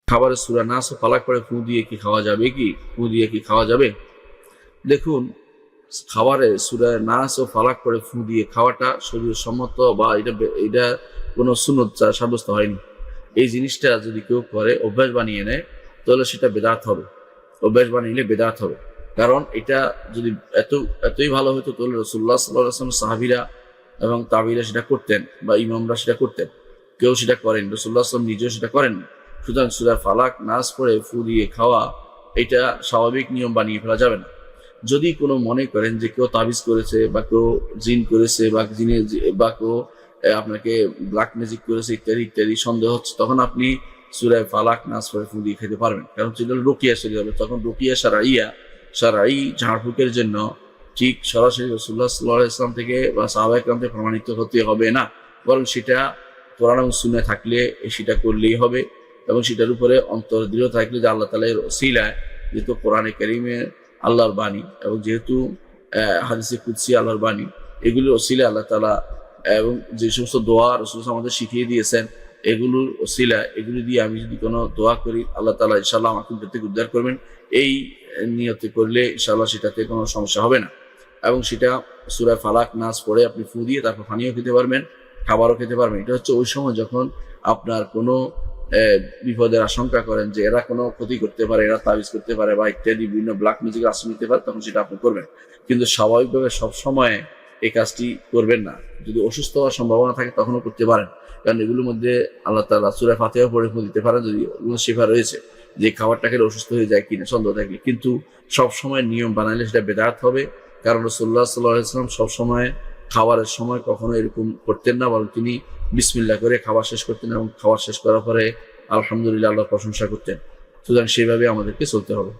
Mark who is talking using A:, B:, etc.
A: খাবারের সূরা নাস ও ফালাক পড়ে ফু দিয়ে কি খাওয়া যাবে? ফু দিয়ে কি খাওয়া যাবে? দেখুন, খাবারে সূরা নাস ও ফালাক পড়ে ফু দিয়ে খাওয়াটা শরীর সম্মত বা এটা কোনো সুন্নত সাব্যস্ত হয়নি। এই জিনিসটা যদি কেউ করে, অভ্যাস বানিয়ে নেয়, তাহলে সেটা বেদাত হবে। অভ্যাস বানিয়ে নিলে বেদাত হবে। কারণ এটা যদি এতই ভালো হতো, তাহলে রাসূলুল্লাহ সাল্লাল্লাহু আলাইহি ওয়াসাল্লাম, সাহাবীরা এবং তাবিঈরা সেটা করতেন, বা ইমামরা সেটা করতেন। কেউ সেটা করেন, রাসূলুল্লাহ সাল্লাল্লাহু আলাইহি ওয়াসাল্লাম নিজেও সেটা করেন। সুতরাং সূরা ফালাক নাস পড়ে ফু দিয়ে খাওয়া, এটা স্বাভাবিক নিয়ম বানিয়ে ফেলা যাবে না। যদি কোনো মনে করেন যে কেউ তাবিজ করেছে, বা কেউ জিন করেছে, বা কেউ আপনাকে ব্ল্যাক ম্যাজিক করেছে, ইত্যাদি ইত্যাদি সন্দেহ হচ্ছে, তখন আপনি সূরা ফালাক নাস পড়ে ফু দিয়ে খেতে পারবেন। কারণ সেটা রুকিয়া চলে যাবে। তখন রুকিয়া শারঈ ঝাড়ফুঁকের জন্য ঠিক সরাসরি রাসূলুল্লাহ সাল্লাল্লাহু আলাইহি ওয়াসাল্লাম থেকে বা সাহাবায়ে কেরাম থেকে প্রমাণিত হতে হবে না, বরং সেটা কোরআন এবং সুন্নাহ থাকলে সেটা করলেই হবে। এবং সেটার উপরে অন্তর দৃঢ় থাকলে যে আল্লাহ তাআলার ওসিলায়, যেহেতু কোরআনে কারীমে আল্লাহর বাণী, এবং যেহেতু হাদিসে কুদসি আল্লাহর বাণী, এগুলোর ওসিলায় আল্লাহ তাআলা, এবং যে সমস্ত দোয়া রাসূল আমাদের শিখিয়ে দিয়েছেন, এগুলোর ওসিলায়, এগুলো দিয়ে আমি যদি কোনো দোয়া করি, আল্লাহ তাআলা ইনশাআল্লাহ আমাকে বিপদ থেকে উদ্ধার করবেন, এই নিয়তে করলে ইনশাআল্লাহ সেটাতে কোনো সমস্যা হবে না। এবং সেটা সূরা ফালাক নাস পড়ে আপনি ফু দিয়ে তারপর পানিও খেতে পারবেন, খাবারও খেতে পারবেন। এটা হচ্ছে ওই সময় যখন আপনার কোনো বিপদের আশঙ্কা করেন যে এরা কোনো ক্ষতি করতে পারে, এরা তাবিজ করতে পারে, বা ইত্যাদি বিভিন্ন ব্ল্যাক ম্যাজিকের আশ্রয় নিতে পারে, তখন সেটা আপনি করবেন। কিন্তু স্বাভাবিকভাবে সবসময় এই কাজটি করবেন না। যদি অসুস্থ হওয়ার সম্ভাবনা থাকে তখনও করতে পারেন, কারণ এগুলোর মধ্যে আল্লাহ তাআলা সূরা ফাতিহা পড়ে ফু দিতে পারেন, যদি শিফা রয়েছে, যে খাবারটা খেলে অসুস্থ হয়ে যায় কিনা সন্দেহ থাকলে। কিন্তু সবসময় নিয়ম বানাইলে সেটা বেদাত হবে। কারণ রাসূলুল্লাহ সাল্লাল্লাহু আলাইহি ওয়াসাল্লাম সবসময় খাবারের সময় কখনো এরকম করতেন না, বরং তিনি বিসমিল্লাহ করে খাবার শেষ করতেন, এবং খাবার শেষ করার পরে আলহামদুলিল্লাহ, আল্লাহর প্রশংসা করতেন। সুতরাং সেইভাবে আমাদেরকে চলতে হবে।